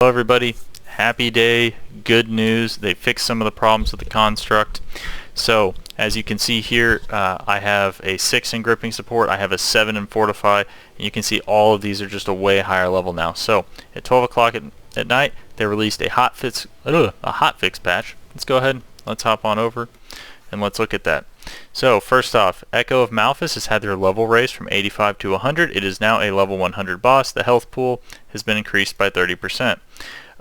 Hello everybody, happy day, good news. They fixed some of the problems with the construct. So as you can see here, I have a 6 in gripping support, I have a 7 in fortify, and you can see all of these are just a way higher level now. So at 12 o'clock at night, they released a hotfix patch. Let's go ahead, let's hop on over and let's look at that. So first off, Echo of Malfus has had their level raised from 85 to 100. It is now a level 100 boss. The health pool has been increased by 30%.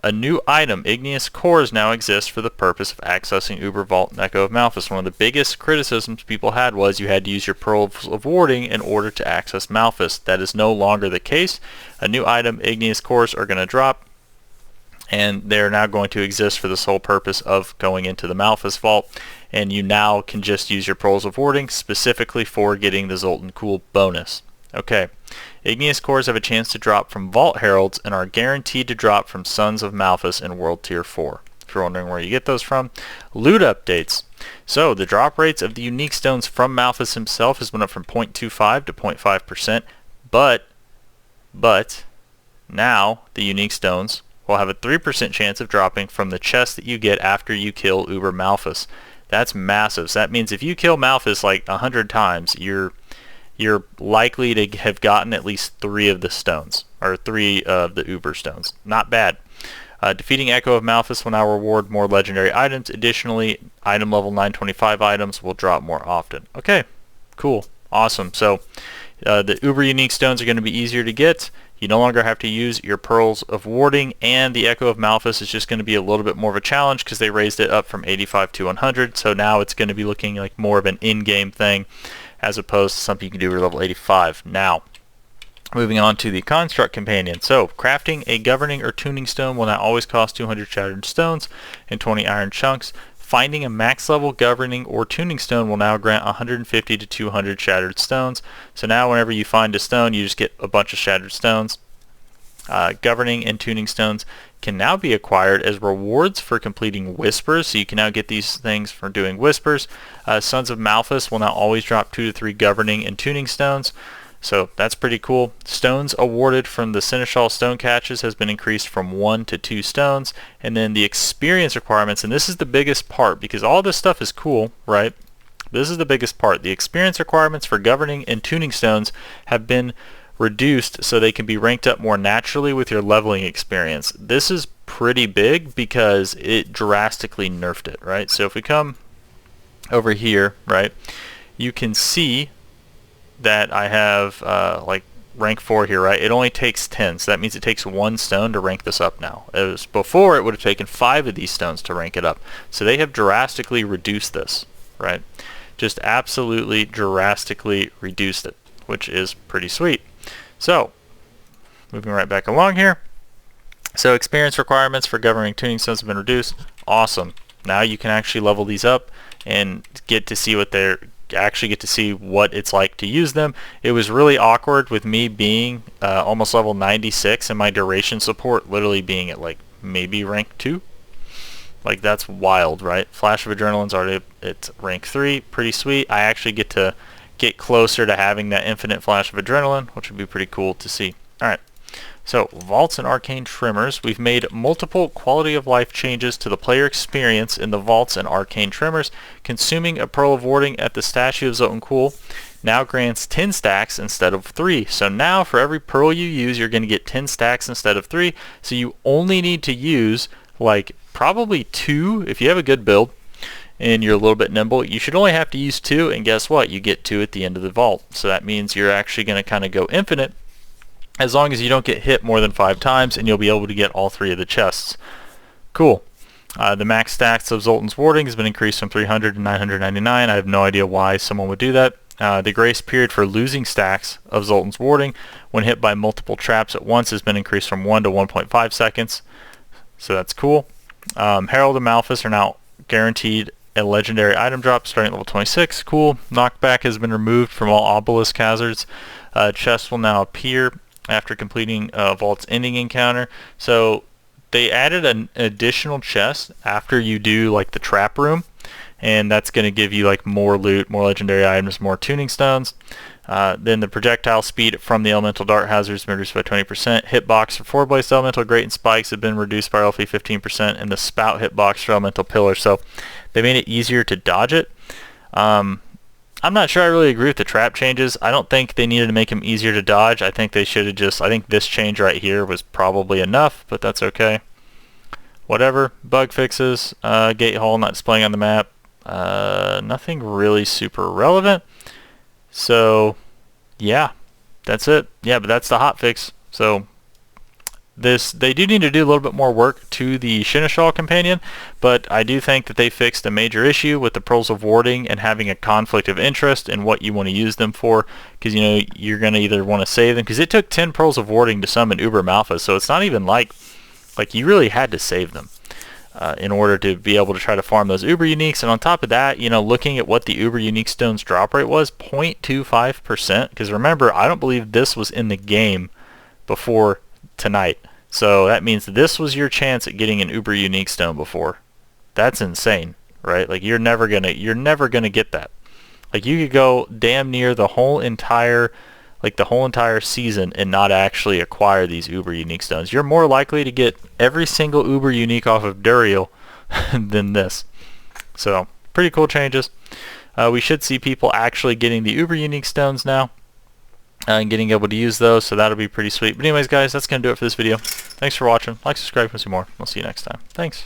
A new item, Igneous Cores, now exists for the purpose of accessing Uber Vault and Echo of Malfus. One of the biggest criticisms people had was you had to use your Pearls of Warding in order to access Malfus. That is no longer the case. A new item, Igneous Cores, are going to drop, and they're now going to exist for the sole purpose of going into the Malfus Vault, and you now can just use your Pearls of Warding specifically for getting the Zoltan Cool bonus. Okay, Igneous Cores have a chance to drop from Vault Heralds and are guaranteed to drop from Sons of Malfus in World Tier 4. If you're wondering where you get those from. Loot updates. So the drop rates of the unique stones from Malfus himself has went up from 0.25 to 0.5%, but now the unique stones will have a 3% chance of dropping from the chest that you get after you kill Uber Malfus. That's massive. So that means if you kill Malfus like 100 times, you're likely to have gotten at least 3 of the stones, or 3 of the Uber stones. Not bad. Defeating Echo of Malfus will now reward more legendary items. Additionally, item level 925 items will drop more often. Okay, cool, awesome. So the Uber unique stones are going to be easier to get. You no longer have to use your Pearls of Warding, and the Echo of Malfus is just going to be a little bit more of a challenge because they raised it up from 85 to 100. So now it's going to be looking like more of an in-game thing as opposed to something you can do at level 85. Now, moving on to the Construct Companion. So, crafting a Governing or Tuning Stone will now always cost 200 Shattered Stones and 20 Iron Chunks. Finding a max level Governing or Tuning Stone will now grant 150 to 200 Shattered Stones. So now whenever you find a stone, you just get a bunch of Shattered Stones. Governing and Tuning Stones can now be acquired as rewards for completing Whispers, so you can now get these things for doing Whispers. Sons of Malfus will now always drop 2 to 3 Governing and Tuning Stones, so that's pretty cool. Stones awarded from the Seneschal Stone Catches has been increased from 1 to 2 stones, and then the experience requirements, and this is the biggest part because all this stuff is cool, right? This is the biggest part. The experience requirements for Governing and Tuning Stones have been reduced so they can be ranked up more naturally with your leveling experience. This is pretty big because it drastically nerfed it, right? So if we come over here, right, you can see that I have like rank 4 here, right? It only takes 10, so that means it takes 1 stone to rank this up now. Before it would have taken 5 of these stones to rank it up. So they have drastically reduced this, right? Just absolutely drastically reduced it, which is pretty sweet. So, moving right back along here. So experience requirements for Governing Tuning Stones have been reduced. Awesome. Now you can actually level these up and get to see what it's like to use them. It was really awkward with me being almost level 96 and my duration support literally being at like maybe rank 2. Like that's wild, right? Flash of Adrenaline's already at rank 3. Pretty sweet. I actually get to get closer to having that infinite flash of adrenaline, which would be pretty cool to see. Alright, so Vaults and Arcane Trimmers. We've made multiple quality of life changes to the player experience in the Vaults and Arcane Trimmers. Consuming a Pearl of Warding at the Statue of Zoltan Cool now grants 10 stacks instead of 3. So now for every pearl you use, you're going to get 10 stacks instead of 3. So you only need to use like probably 2 if you have a good build and you're a little bit nimble. You should only have to use 2, and guess what? You get 2 at the end of the vault. So that means you're actually going to kind of go infinite as long as you don't get hit more than 5 times, and you'll be able to get all 3 of the chests. Cool. The max stacks of Zoltan's Warding has been increased from 300 to 999. I have no idea why someone would do that. The grace period for losing stacks of Zoltan's Warding when hit by multiple traps at once has been increased from 1 to 1.5 seconds. So that's cool. Herald and Malfus are now guaranteed a legendary item drop starting at level 26. Cool. Knockback has been removed from all obelisk hazards. Chests will now appear after completing Vault's ending encounter. So they added an additional chest after you do like the trap room, and that's going to give you like more loot, more legendary items, more tuning stones. Then the projectile speed from the elemental dart hazards been reduced by 20%. Hitbox for 4-blazed elemental grate and spikes have been reduced by roughly 15%, and the spout hitbox for elemental pillars. So they made it easier to dodge it. I'm not sure I really agree with the trap changes. I don't think they needed to make them easier to dodge. I think they should have just, I think this change right here was probably enough, but that's okay. Whatever. Bug fixes. Gate hole not displaying on the map. Nothing really super relevant. So, yeah, that's it. Yeah, but that's the hotfix. So, they do need to do a little bit more work to the Seneschal companion, but I do think that they fixed a major issue with the pearls of warding and having a conflict of interest in what you want to use them for, because you know you're going to either want to save them, because it took 10 pearls of warding to summon Uber Malfus, so it's not even like you really had to save them in order to be able to try to farm those Uber uniques. And on top of that, you know, looking at what the Uber unique stones drop rate was, 0.25%, because remember, I don't believe this was in the game before tonight. So that means this was your chance at getting an Uber unique stone before. That's insane, right? Like you're never gonna get that. Like you could go damn near the whole entire season and not actually acquire these Uber unique stones. You're more likely to get every single Uber unique off of Duriel than this. So pretty cool changes. We should see people actually getting the Uber unique stones now. And getting able to use those, so that'll be pretty sweet. But anyways, guys, that's going to do it for this video. Thanks for watching. Like, subscribe, and see more. We'll see you next time. Thanks.